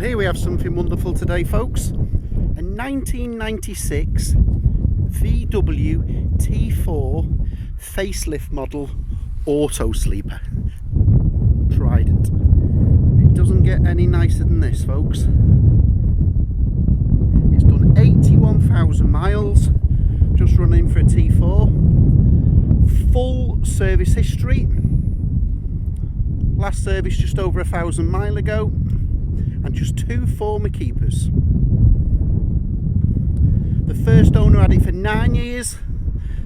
Here we have something wonderful today, folks. A 1996 VW T4 facelift model Autosleeper Trident. It doesn't get any nicer than this, folks. It's done 81,000 miles, just running for a T4. Full service history. Last service just over 1,000 miles ago, and just 2 former keepers. The first owner had it for 9 years,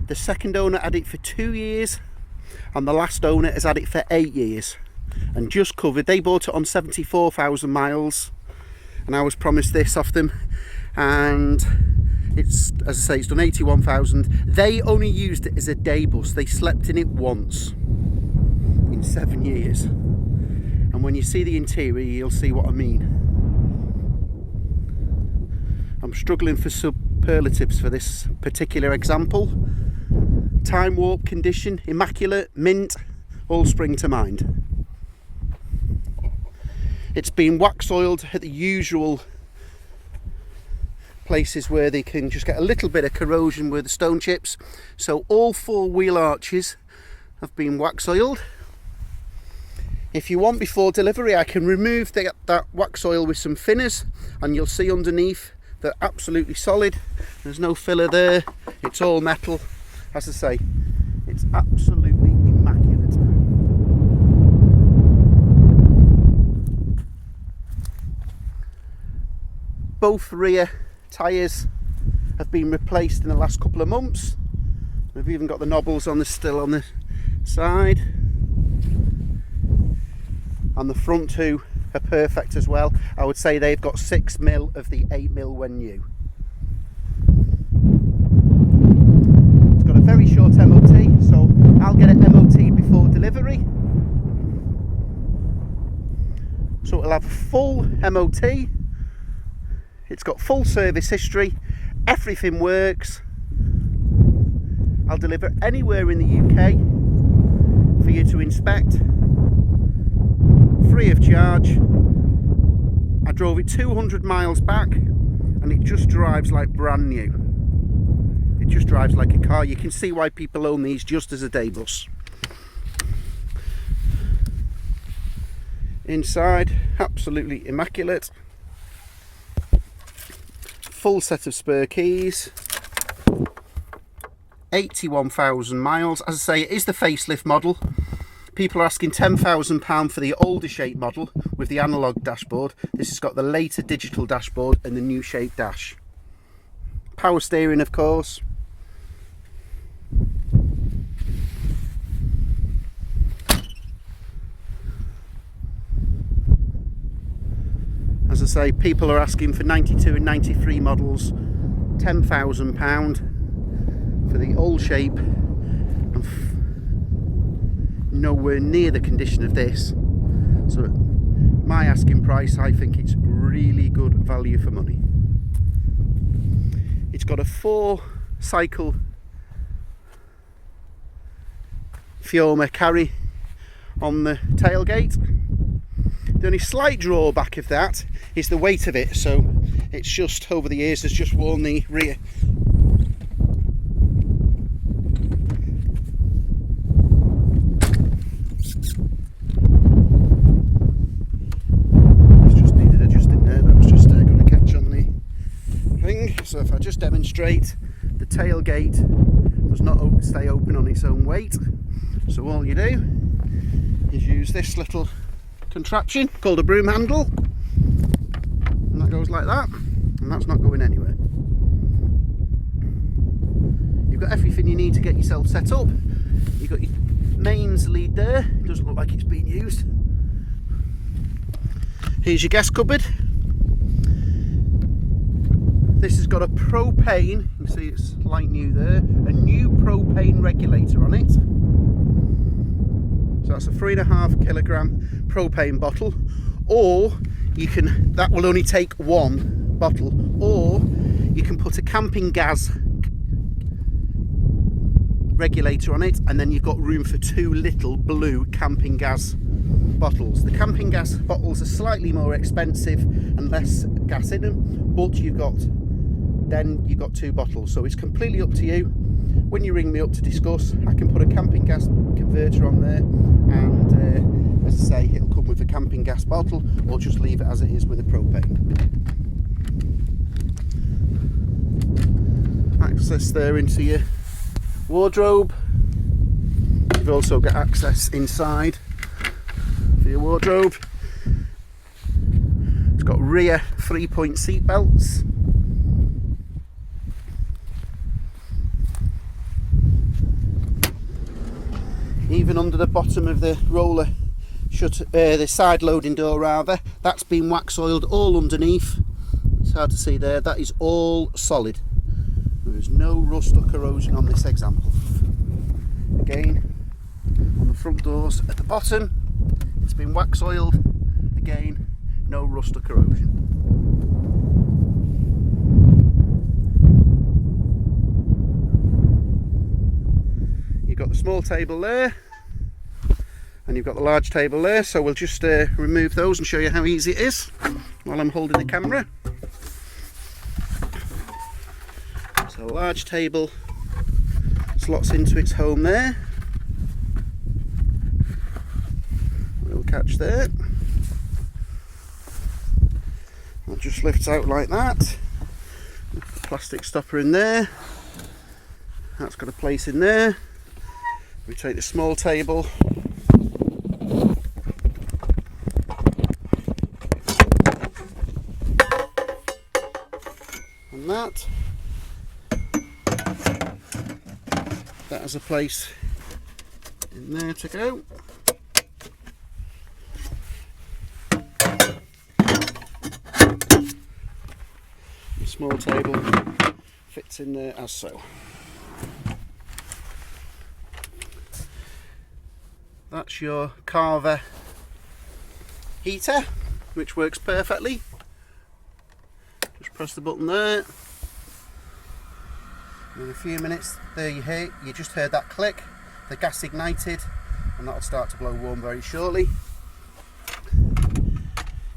the second owner had it for 2 years, and the last owner has had it for 8 years. And just covered, they bought it on 74,000 miles, and I was promised this off them, and it's, as I say, it's done 81,000. They only used it as a day bus. They slept in it once in 7 years. And when you see the interior, you'll see what I mean. I'm struggling for superlatives for this particular example. Time warp condition, immaculate, mint, all spring to mind. It's been wax oiled at the usual places where they can just get a little bit of corrosion with the stone chips. So all 4 wheel arches have been wax oiled. If you want, before delivery, I can remove that wax oil with some thinners, and you'll see underneath they're absolutely solid. There's no filler there, it's all metal. As I say, it's absolutely immaculate. Both rear tyres have been replaced in the last couple of months. We've even got the knobbles on still on the side. And the front 2 are perfect as well. I would say they've got 6mm of the 8mm when new. It's got a very short MOT, so I'll get it MOT'd before delivery. So it'll have a full MOT. It's got full service history. Everything works. I'll deliver anywhere in the UK for you to inspect, free of charge. I drove it 200 miles back, and it just drives like brand new. It just drives like a car. You can see why people own these just as a day bus. Inside, absolutely immaculate. Full set of spare keys. 81,000 miles. As I say, it is the facelift model. People are asking £10,000 for the older shape model with the analogue dashboard. This has got the later digital dashboard and the new shape dash. Power steering, of course. As I say, people are asking for 92 and 93 models, £10,000 for the old shape, and nowhere near the condition of this. So my asking price, I think it's really good value for money. It's got a 4-cycle Fioma carry on the tailgate. The only slight drawback of that is the weight of it, so it's just over the years has just worn the rear. So if I just demonstrate, the tailgate does not stay open on its own weight. So all you do is use this little contraption called a broom handle, and that goes like that, and that's not going anywhere. You've got everything you need to get yourself set up. You've got your mains lead there, it doesn't look like it's being used. Here's your guest cupboard. This has got a propane, you can see it's light new there, a new propane regulator on it. So that's a 3.5 kilogram propane bottle, or you can, that will only take 1 bottle, or you can put a camping gas regulator on it, and then you've got room for 2 little blue camping gas bottles. The camping gas bottles are slightly more expensive and less gas in them, but you've got 2 bottles, so it's completely up to you. When you ring me up to discuss, I can put a camping gas converter on there, and as I say, it'll come with a camping gas bottle, or just leave it as it is with a propane. Access there into your wardrobe. You've also got access inside for your wardrobe. It's got rear 3-point seat belts. Even under the bottom of the roller the side loading door rather, that's been wax oiled all underneath. It's hard to see there, that is all solid. There is no rust or corrosion on this example. Again, on the front doors at the bottom, it's been wax oiled. Again, no rust or corrosion. You've got the small table there, and you've got the large table there, so we'll just remove those and show you how easy it is while I'm holding the camera. So a large table slots into its home there. Little catch there. It just lifts out like that. The plastic stopper in there. That's got a place in there. We take the small table. And that has a place in there to go. The small table fits in there as so. That's your Carver heater, which works perfectly. Just press the button there. In a few minutes, there you just heard that click, the gas ignited, and that'll start to blow warm very shortly.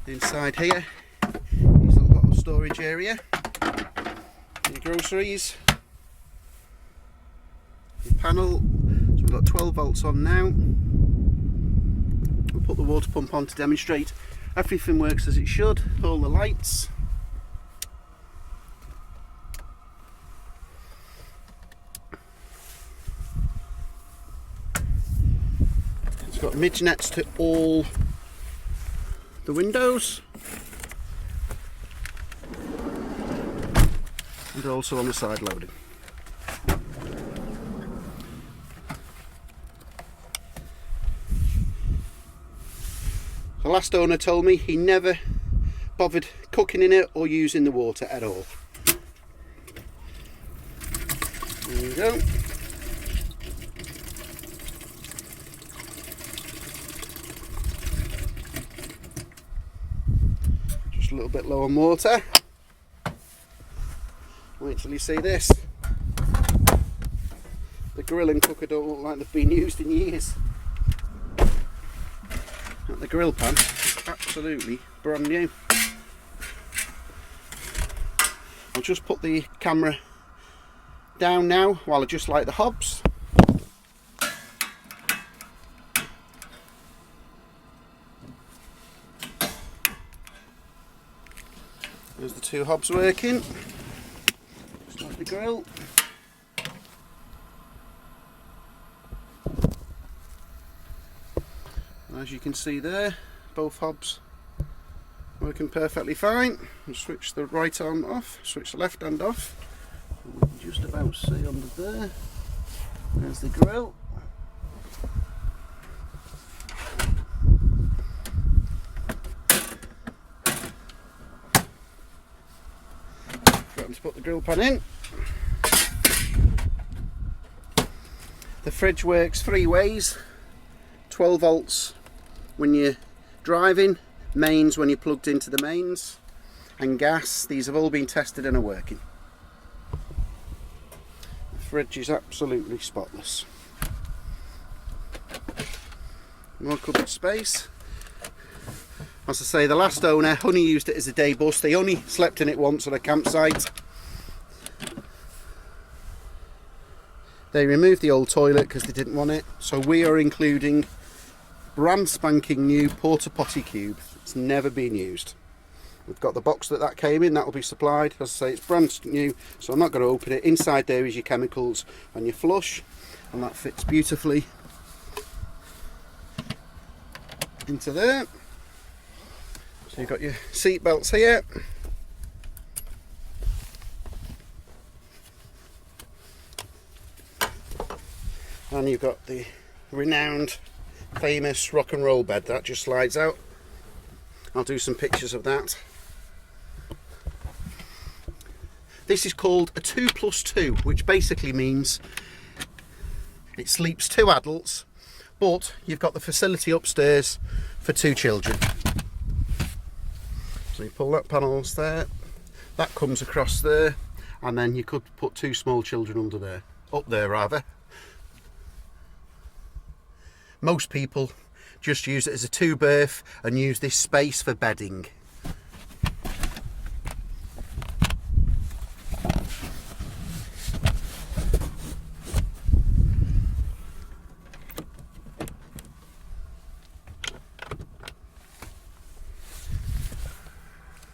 Inside here is a little storage area, your groceries, your panel. So we've got 12 volts on now. We'll put the water pump on to demonstrate. Everything works as it should, all the lights. It's got midge nets to all the windows, and also on the side loading. The last owner told me he never bothered cooking in it or using the water at all. There you go. Just a little bit low on water. Wait till you see this. The grill and cooker don't look like they've been used in years. The grill pan is absolutely brand new. I'll just put the camera down now while I just light the hobs. There's the 2 hobs working. Just like the grill. As you can see there, both hobs working perfectly fine. I'll switch the right arm off, switch the left hand off. We can just about see under there. There's the grill. Forgotten to put the grill pan in. The fridge works 3 ways. 12 volts when you're driving, mains when you're plugged into the mains, and gas. These have all been tested and are working. The fridge is absolutely spotless. More cupboard space. As I say, the last owner only used it as a day bus. They only slept in it once on a campsite. They removed the old toilet because they didn't want it. So we are including brand spanking new Porta Potti cube. It's never been used. We've got the box that came in, that will be supplied. As I say, it's brand new, so I'm not going to open it. Inside there is your chemicals and your flush, and that fits beautifully into there. So you've got your seat belts here. And you've got the renowned, famous rock and roll bed that just slides out. I'll do some pictures of that. This is called a 2+2, which basically means it sleeps 2 adults, but you've got the facility upstairs for 2 children. So you pull that panels there, that comes across there, and then you could put 2 small children under there, up there rather. Most people just use it as a 2-berth and use this space for bedding.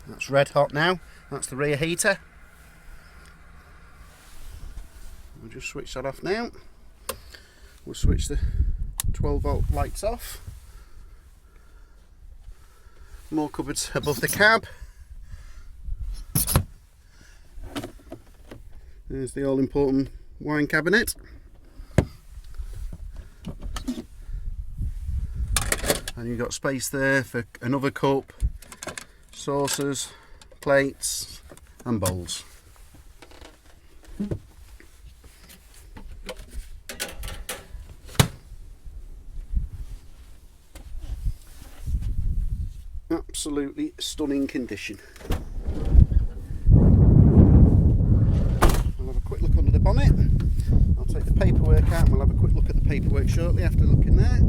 That's red hot now. That's the rear heater. We'll just switch that off now. We'll switch the 12-volt lights off. More cupboards above the cab. There's the all-important wine cabinet. And you've got space there for another cup, saucers, plates and bowls. Absolutely stunning condition. I'll have a quick look under the bonnet. I'll take the paperwork out and we'll have a quick look at the paperwork shortly after looking there.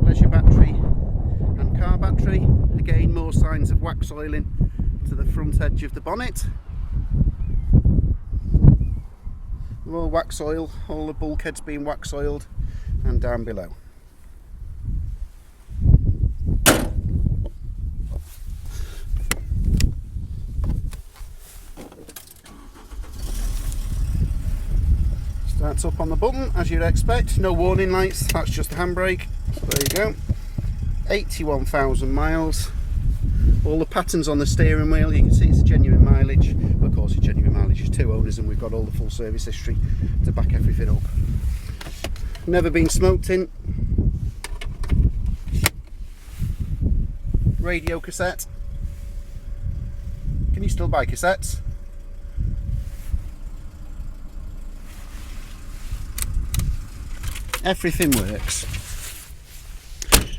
Leisure battery and car battery. Again, more signs of wax oiling to the front edge of the bonnet. More wax oil, all the bulkheads being wax oiled, and down below. Starts up on the button as you'd expect, no warning lights, that's just the handbrake. So there you go, 81,000 miles. All the patterns on the steering wheel, you can see it's a genuine mileage. Of course it's genuine mileage, it's 2 owners and we've got all the full service history to back everything up. Never been smoked in. Radio cassette. Can you still buy cassettes? Everything works.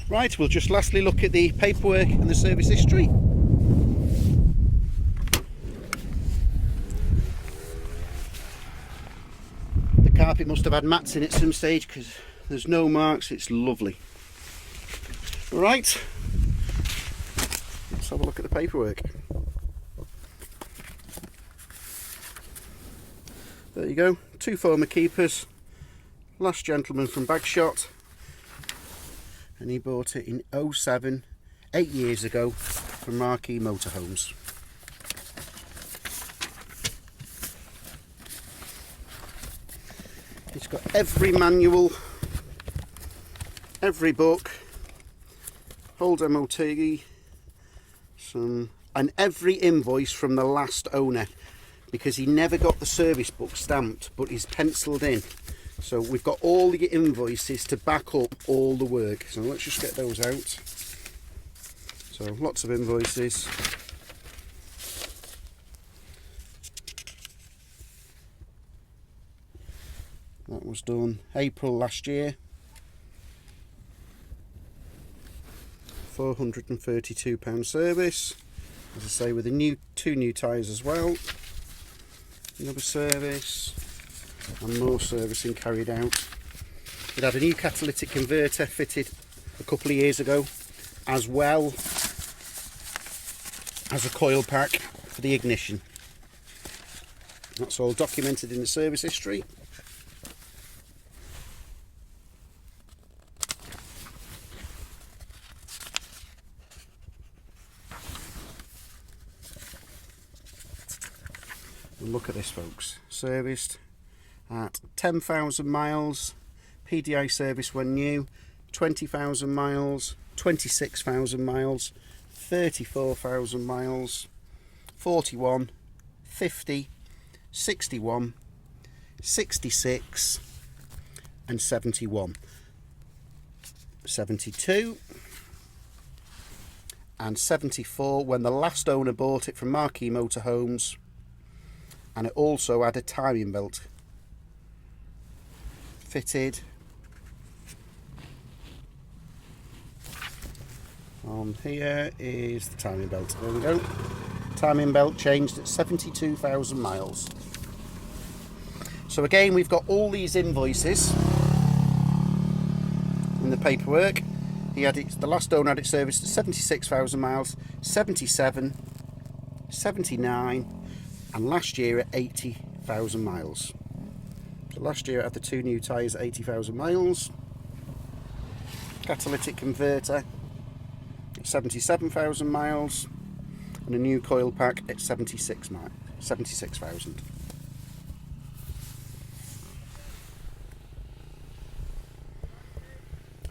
Right, we'll just lastly look at the paperwork and the service history. The carpet must have had mats in it at some stage because there's no marks, it's lovely. Right, let's have a look at the paperwork. There you go, 2 former keepers, last gentleman from Bagshot. And he bought it in 07, 8 years ago, from Marquee Motorhomes. It's got every manual, every book, old MOT, and every invoice from the last owner, because he never got the service book stamped, but he's penciled in. So we've got all the invoices to back up all the work. So let's just get those out. So lots of invoices. That was done April last year. £432 service. As I say, with a new 2 new tyres as well. Another service and more servicing carried out. It had a new catalytic converter fitted a couple of years ago, as well as a coil pack for the ignition. That's all documented in the service history. And look at this, folks. Serviced at 10,000 miles, PDI service when new, 20,000 miles, 26,000 miles, 34,000 miles, 41, 50, 61, 66 and 71, 72 and 74 when the last owner bought it from Marquee Motorhomes, and it also had a timing belt fitted on here. Is the timing belt. There we go. Timing belt changed at 72,000 miles. So again, we've got all these invoices in the paperwork. He had it, the last owner had it serviced at 76,000 miles, 77, 79 and last year at 80,000 miles. So last year it had the 2 new tyres at 80,000 miles. Catalytic converter at 77,000 miles and a new coil pack at 76,000.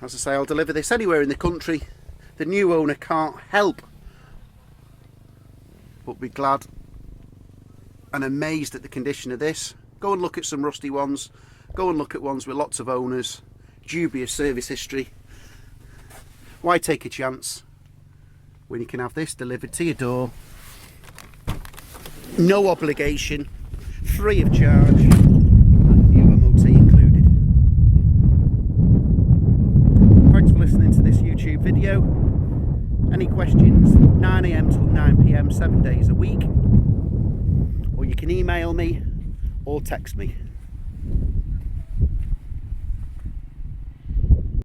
As I say, I'll deliver this anywhere in the country. The new owner can't help but be glad and amazed at the condition of this. Go and look at some rusty ones. Go and look at ones with lots of owners, dubious service history. Why take a chance when you can have this delivered to your door? No obligation, free of charge, new MOT included. Thanks for listening to this YouTube video. Any questions, 9 AM till 9 PM, 7 days a week. Or you can email me or text me.